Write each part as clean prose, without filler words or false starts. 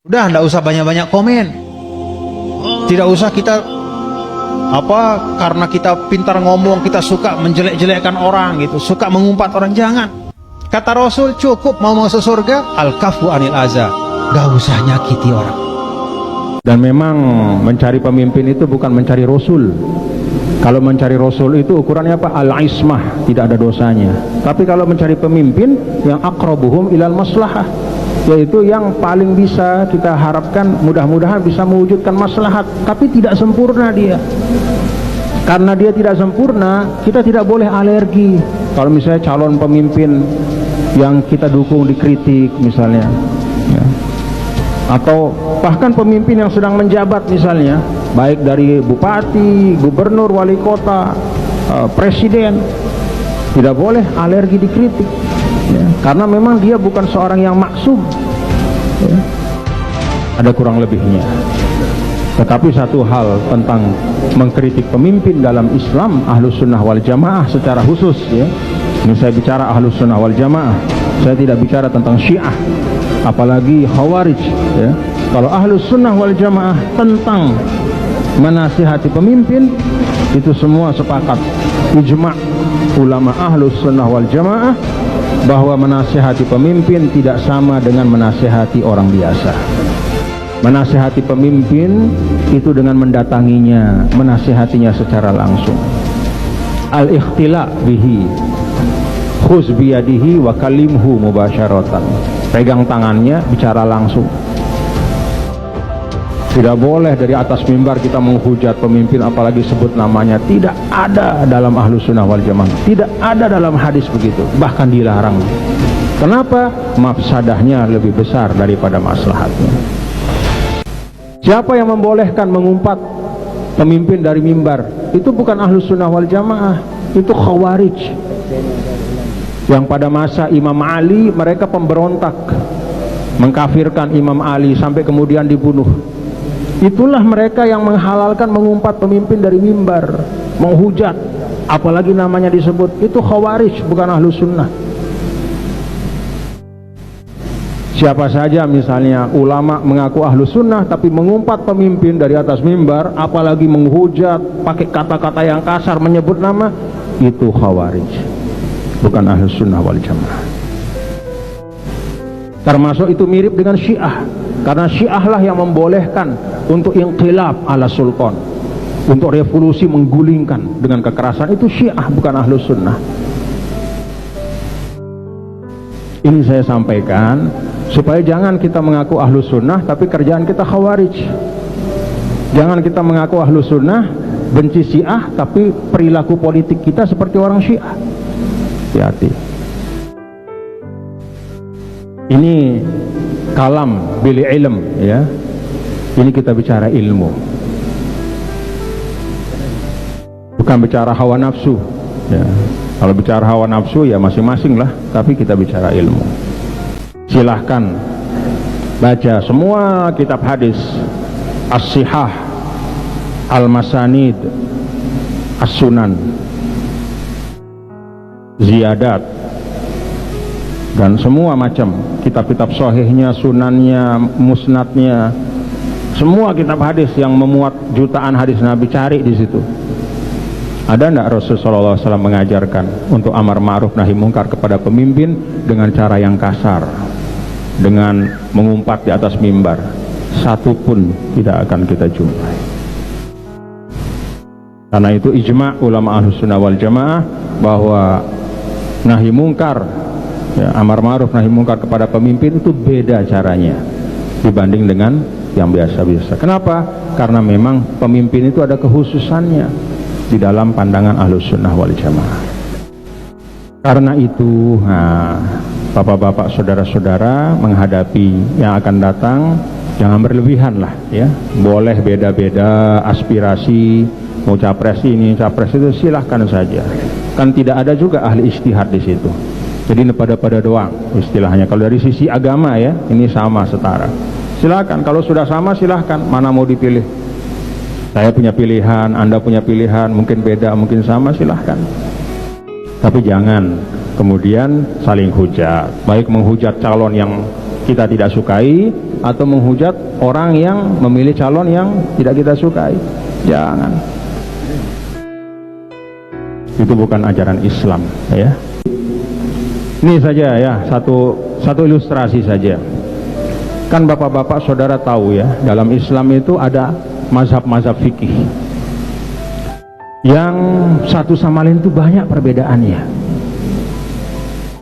Udah, nggak usah banyak-banyak komen. Tidak usah kita karena kita pintar ngomong, kita suka menjelek-jelekkan orang gitu, suka mengumpat orang. Jangan. Kata Rasul, cukup mau masuk surga, al-kafu anil aza, gak usah nyakiti orang. Dan memang mencari pemimpin itu bukan mencari Rasul. Kalau mencari Rasul itu ukurannya apa? Al-ismah, tidak ada dosanya. Tapi kalau mencari pemimpin yang aqrabuhum ilal maslahah, yaitu yang paling bisa kita harapkan, mudah-mudahan bisa mewujudkan maslahat, tapi tidak sempurna dia. Karena dia tidak sempurna, kita tidak boleh alergi. Kalau misalnya calon pemimpin yang kita dukung dikritik misalnya, ya, atau bahkan pemimpin yang sedang menjabat misalnya, baik dari bupati, gubernur, wali kota, presiden, tidak boleh alergi dikritik, ya, karena memang dia bukan seorang yang maksum, ya. Ada kurang lebihnya. Tetapi satu hal tentang mengkritik pemimpin dalam Islam, Ahlus Sunnah wal Jamaah secara khusus, ya, ini saya bicara Ahlus Sunnah wal Jamaah, saya tidak bicara tentang Syiah apalagi Khawarij, ya. Kalau Ahlus Sunnah wal Jamaah tentang menasihati pemimpin, itu semua sepakat, ijma' ulama Ahlus Sunnah wal Jamaah bahwa menasihati pemimpin tidak sama dengan menasihati orang biasa. Menasihati pemimpin itu dengan mendatanginya, menasihatinya secara langsung. Al-ikhtila bihi, khuz biyadihi wa kalimhu mubasyaratan. Pegang tangannya, bicara langsung. Tidak boleh dari atas mimbar kita menghujat pemimpin apalagi sebut namanya. Tidak ada dalam Ahlus Sunnah wal Jamaah, tidak ada dalam hadis begitu, bahkan dilarang. Kenapa? Mafsadahnya lebih besar daripada maslahatnya. Siapa yang membolehkan mengumpat pemimpin dari mimbar? Itu bukan Ahlus Sunnah wal Jamaah, itu Khawarij. Yang pada masa Imam Ali mereka pemberontak, mengkafirkan Imam Ali sampai kemudian dibunuh. Itulah mereka yang menghalalkan mengumpat pemimpin dari mimbar, menghujat, apalagi namanya disebut. Itu Khawarij, bukan Ahlus Sunnah. Siapa saja misalnya ulama mengaku Ahlus Sunnah tapi mengumpat pemimpin dari atas mimbar, apalagi menghujat, pakai kata-kata yang kasar, menyebut nama, itu Khawarij, bukan Ahlus Sunnah wal Jamaah. Termasuk itu mirip dengan Syiah, karena Syiah lah yang membolehkan untuk inqilab ala sultan, untuk revolusi menggulingkan dengan kekerasan. Itu Syiah, bukan Ahlus Sunnah. Ini saya sampaikan supaya jangan kita mengaku Ahlus Sunnah tapi kerjaan kita Khawarij. Jangan kita mengaku Ahlus Sunnah, benci Syiah, tapi perilaku politik kita seperti orang Syiah. Hati-hati. Ini kalam bil ilm, ya. Ini kita bicara ilmu, bukan bicara hawa nafsu, ya. Kalau bicara hawa nafsu ya masing-masing lah, tapi kita bicara ilmu. Silahkan baca semua kitab hadis, as-sihah, al-masanid, as-sunan, ziyadat, dan semua macam kitab-kitab sahihnya, sunannya, musnadnya, semua kitab hadis yang memuat jutaan hadis Nabi, cari di situ. Ada enggak Rasulullah SAW mengajarkan untuk amar ma'ruf nahi mungkar kepada pemimpin dengan cara yang kasar, dengan mengumpat di atas mimbar? Satu pun tidak akan kita jumpai. Karena itu ijma' ulama Ahlus Sunnah wal Jamaah bahwa nahi mungkar, ya, amar ma'ruf nahi mungkar kepada pemimpin itu beda caranya dibanding dengan yang biasa-biasa. Kenapa? Karena memang pemimpin itu ada kekhususannya di dalam pandangan Ahlus Sunnah wal Jamaah. Karena itu, bapak-bapak, saudara-saudara, menghadapi yang akan datang, jangan berlebihan lah, ya. Boleh beda-beda aspirasi, mau capres ini, capres itu, silahkan saja. Kan tidak ada juga ahli ijtihad di situ. Jadi pada doang istilahnya. Kalau dari sisi agama, ya, ini sama, setara. Silahkan, kalau sudah sama silahkan, mana mau dipilih. Saya punya pilihan, Anda punya pilihan, mungkin beda, mungkin sama, silahkan. Tapi jangan kemudian saling hujat, baik menghujat calon yang kita tidak sukai atau menghujat orang yang memilih calon yang tidak kita sukai. Jangan. Itu bukan ajaran Islam, ya. Ini saja ya, satu ilustrasi saja. Kan bapak-bapak saudara tahu ya, dalam Islam itu ada mazhab-mazhab fikih yang satu sama lain itu banyak perbedaannya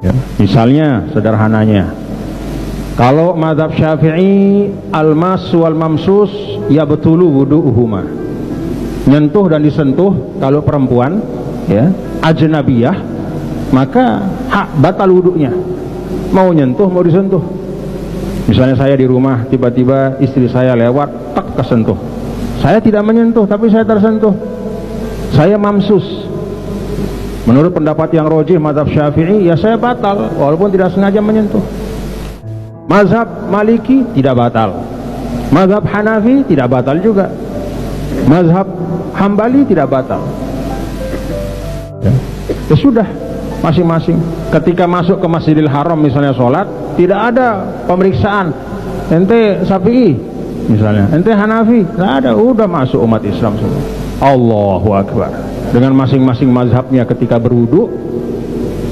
ya. Misalnya sederhananya, kalau mazhab Syafi'i al-mas wal mamsus ya betulu wudu'uhuma, nyentuh dan disentuh kalau perempuan ya ajnabiyah maka hak batal wudunya, mau nyentuh mau disentuh. Misalnya saya di rumah, tiba-tiba istri saya lewat, tak kesentuh, saya tidak menyentuh tapi saya tersentuh, saya mamsus. Menurut pendapat yang rojih mazhab Syafi'i, ya saya batal walaupun tidak sengaja menyentuh. Mazhab Maliki tidak batal, mazhab Hanafi tidak batal juga, mazhab Hambali tidak batal ya. Ya sudah, masing-masing. Ketika masuk ke Masjidil Haram misalnya sholat, tidak ada pemeriksaan ente Syafi'i misalnya, ente Hanafi, tidak ada, udah masuk umat Islam semua. Allahu Akbar. Dengan masing-masing mazhabnya ketika berwudu,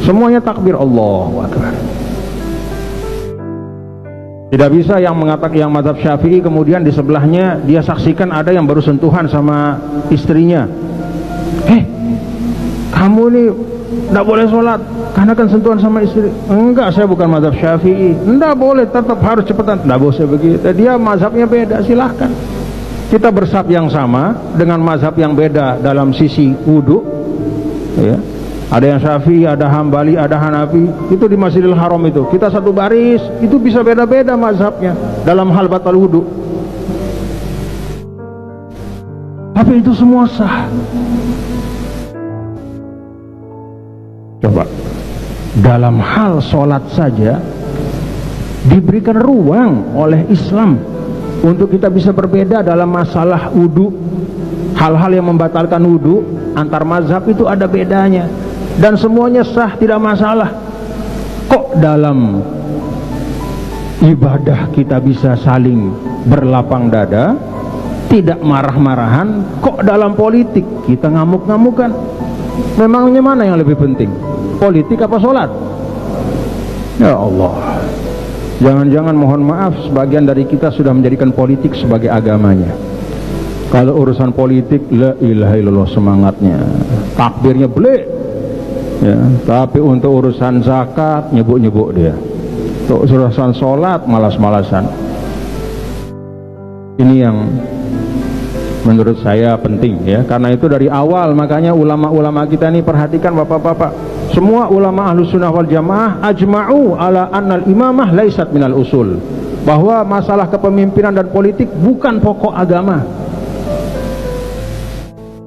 semuanya takbir Allahu Akbar. Tidak bisa yang mengatakan yang mazhab Syafi'i kemudian di sebelahnya dia saksikan ada yang baru sentuhan sama istrinya. Kamu ini tidak boleh sholat karena kan sentuhan sama istri. Enggak, saya bukan mazhab Syafi'i. Tidak boleh, tetap harus cepetan. Tidak boleh begitu. Dia mazhabnya beda, silahkan. Kita bersab yang sama dengan mazhab yang beda dalam sisi wudu ya. Ada yang Syafi'i, ada Hambali, ada Hanafi. Itu di Masjidil Haram itu kita satu baris, itu bisa beda-beda mazhabnya dalam hal batal wudu. Tapi itu semua sah. Coba, dalam hal sholat saja diberikan ruang oleh Islam untuk kita bisa berbeda dalam masalah wudu. Hal-hal yang membatalkan wudu antar mazhab itu ada bedanya dan semuanya sah, tidak masalah. Kok dalam ibadah kita bisa saling berlapang dada, tidak marah-marahan? Kok dalam politik kita ngamuk-ngamukan? Memangnya mana yang lebih penting, politik apa sholat? Ya Allah, jangan-jangan mohon maaf sebagian dari kita sudah menjadikan politik sebagai agamanya. Kalau urusan politik, la ilaha illallah semangatnya, takbirnya belek ya. Tapi untuk urusan zakat nyebuk-nyebuk dia, untuk urusan sholat malas-malasan. Ini yang menurut saya penting ya. Karena itu dari awal makanya ulama-ulama kita ini, perhatikan bapak-bapak, semua ulama Ahlus Sunnah wal Jamaah ajma'u ala annal imamah laisat minal usul, bahwa masalah kepemimpinan dan politik bukan pokok agama.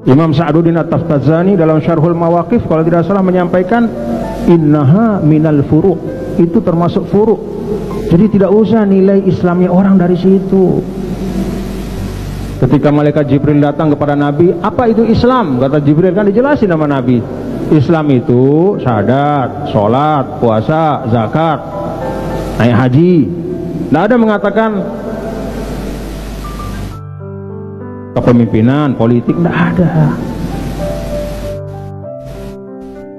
Imam Sa'duddin At-Taftazani dalam Syarhul Mawaqif kalau tidak salah menyampaikan innaha minal furuq, itu termasuk furuq. Jadi tidak usah nilai Islamnya orang dari situ. Ketika malaikat Jibril datang kepada Nabi, apa itu Islam? Kata Jibril, kan dijelasin sama Nabi, Islam itu syahadat, sholat, puasa, zakat, naik haji. Tidak ada mengatakan kepemimpinan, politik, tidak ada.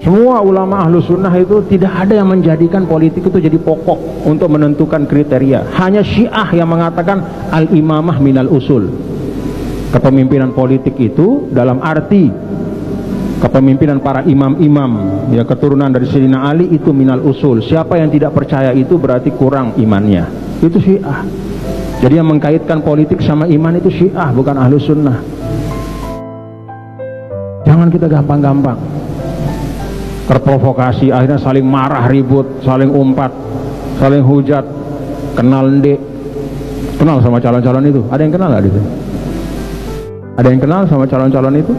Semua ulama Ahlus Sunnah itu tidak ada yang menjadikan politik itu jadi pokok untuk menentukan kriteria. Hanya Syiah yang mengatakan al-imamah minal usul. Kepemimpinan politik itu dalam arti kepemimpinan para imam-imam ya, keturunan dari Sayyidina Ali, itu minal usul. Siapa yang tidak percaya itu berarti kurang imannya. Itu Syiah. Jadi yang mengkaitkan politik sama iman itu Syiah, bukan Ahlus Sunnah. Jangan kita gampang-gampang terprovokasi, akhirnya saling marah, ribut, saling umpat, saling hujat. Kenal ndek, kenal sama calon-calon itu? Ada yang kenal nggak itu? Ada yang kenal sama calon-calon itu?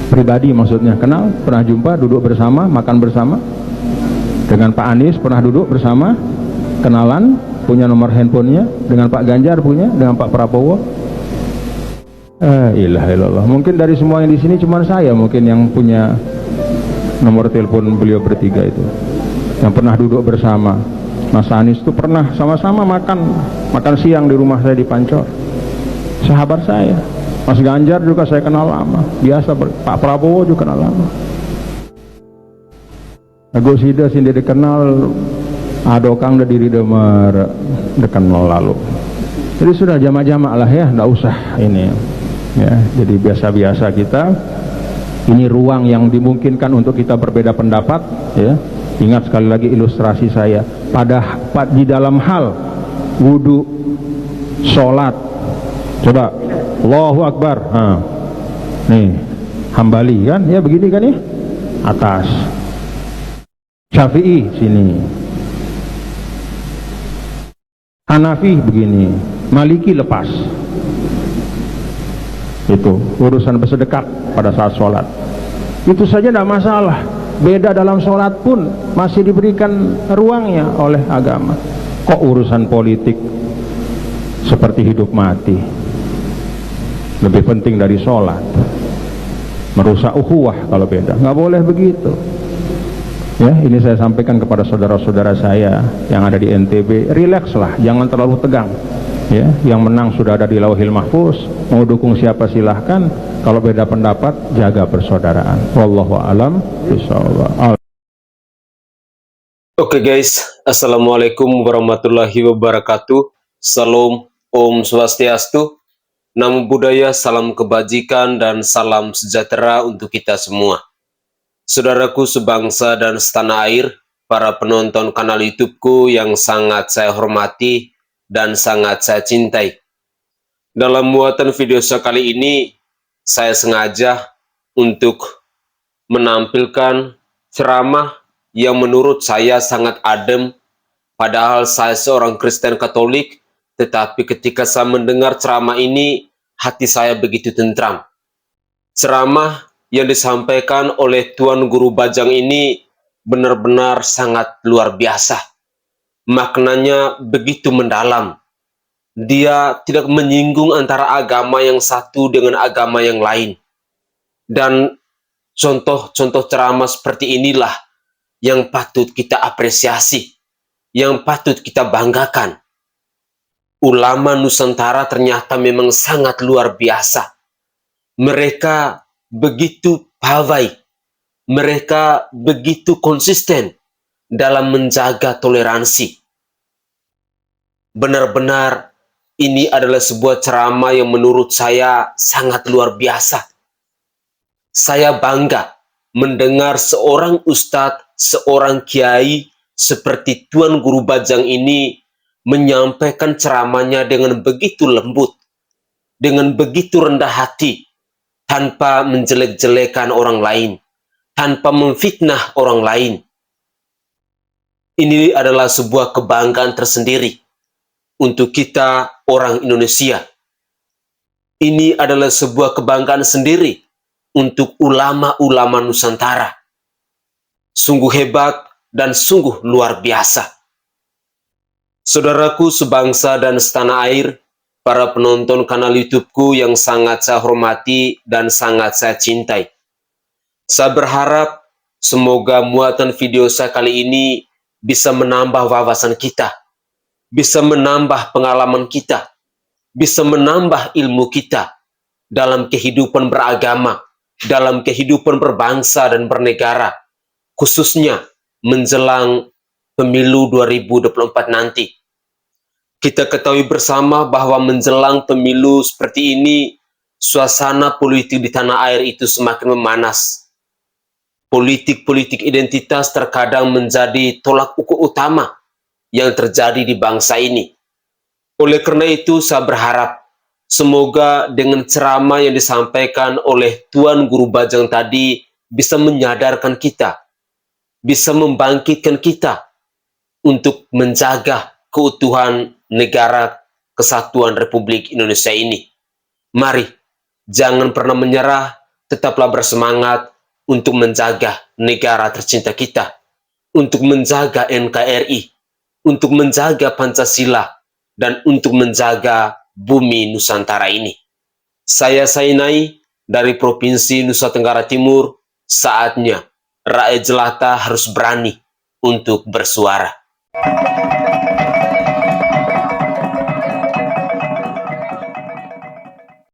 Pribadi maksudnya, kenal, pernah jumpa, duduk bersama, makan bersama. Dengan Pak Anies pernah duduk bersama, kenalan, punya nomor handphonenya. Dengan Pak Ganjar punya, dengan Pak Prabowo. Ilaha illallah. Mungkin dari semua yang di sini cuma saya mungkin yang punya nomor telepon beliau bertiga itu, yang pernah duduk bersama. Mas Anies itu pernah sama-sama makan siang di rumah saya di Pancor. Sahabat saya. Mas Ganjar juga saya kenal lama. Biasa, Pak Prabowo juga kenal lama. Agus Hida sini dikenal, adokang da diri demer dekenal lalu. Jadi sudah jamak-jamak lah ya, nggak usah ini ya. Jadi biasa-biasa kita. Ini ruang yang dimungkinkan untuk kita berbeda pendapat ya. Ingat sekali lagi ilustrasi saya di dalam hal wudu, sholat. Coba Allahu Akbar. Nih Hambali kan ya, begini kan ya, atas. Syafi'i sini, Hanafi begini, Maliki lepas. Itu urusan bersedekap pada saat sholat, itu saja tidak masalah. Beda dalam sholat pun masih diberikan ruangnya oleh agama. Kok urusan politik seperti hidup mati lebih penting dari sholat, merusak ukhuwah kalau beda? Nggak boleh begitu ya. Ini saya sampaikan kepada saudara-saudara saya yang ada di NTB, rilekslah, jangan terlalu tegang ya. Yang menang sudah ada di Lauhil Mahfuz, mau dukung siapa silahkan, kalau beda pendapat jaga persaudaraan. Wallahu alam bishawab. Oke guys, assalamualaikum warahmatullahi wabarakatuh. Salam, Om Swastiastu, Namo Buddhaya, salam kebajikan dan salam sejahtera untuk kita semua. Saudaraku sebangsa dan setanah air, para penonton kanal YouTubeku yang sangat saya hormati dan sangat saya cintai. Dalam muatan video saya kali ini, saya sengaja untuk menampilkan ceramah yang menurut saya sangat adem, padahal saya seorang Kristen Katolik, tetapi ketika saya mendengar ceramah ini, hati saya begitu tentram. Ceramah yang disampaikan oleh Tuan Guru Bajang ini benar-benar sangat luar biasa. Maknanya begitu mendalam. Dia tidak menyinggung antara agama yang satu dengan agama yang lain. Dan contoh-contoh ceramah seperti inilah yang patut kita apresiasi, yang patut kita banggakan. Ulama Nusantara ternyata memang sangat luar biasa. Mereka begitu pawai, mereka begitu konsisten dalam menjaga toleransi. Benar-benar ini adalah sebuah ceramah yang menurut saya sangat luar biasa. Saya bangga mendengar seorang ustadz, seorang kiai seperti Tuan Guru Bajang ini menyampaikan ceramahnya dengan begitu lembut, dengan begitu rendah hati, tanpa menjelek-jelekan orang lain, tanpa memfitnah orang lain. Ini adalah sebuah kebanggaan tersendiri untuk kita orang Indonesia. Ini adalah sebuah kebanggaan sendiri untuk ulama-ulama Nusantara. Sungguh hebat dan sungguh luar biasa. Saudaraku sebangsa dan setanah air, para penonton kanal YouTubeku yang sangat saya hormati dan sangat saya cintai. Saya berharap semoga muatan video saya kali ini bisa menambah wawasan kita, bisa menambah pengalaman kita, bisa menambah ilmu kita dalam kehidupan beragama, dalam kehidupan berbangsa dan bernegara, khususnya menjelang pemilu 2024 nanti. Kita ketahui bersama bahwa menjelang pemilu seperti ini, suasana politik di tanah air itu semakin memanas. Politik-politik identitas terkadang menjadi tolak ukur utama yang terjadi di bangsa ini. Oleh karena itu, saya berharap semoga dengan ceramah yang disampaikan oleh Tuan Guru Bajang tadi bisa menyadarkan kita, bisa membangkitkan kita untuk menjaga keutuhan negara kesatuan Republik Indonesia ini. Mari, jangan pernah menyerah, tetaplah bersemangat untuk menjaga negara tercinta kita, untuk menjaga NKRI, untuk menjaga Pancasila, dan untuk menjaga bumi Nusantara ini. Saya Sainai dari Provinsi Nusa Tenggara Timur, saatnya rakyat jelata harus berani untuk bersuara.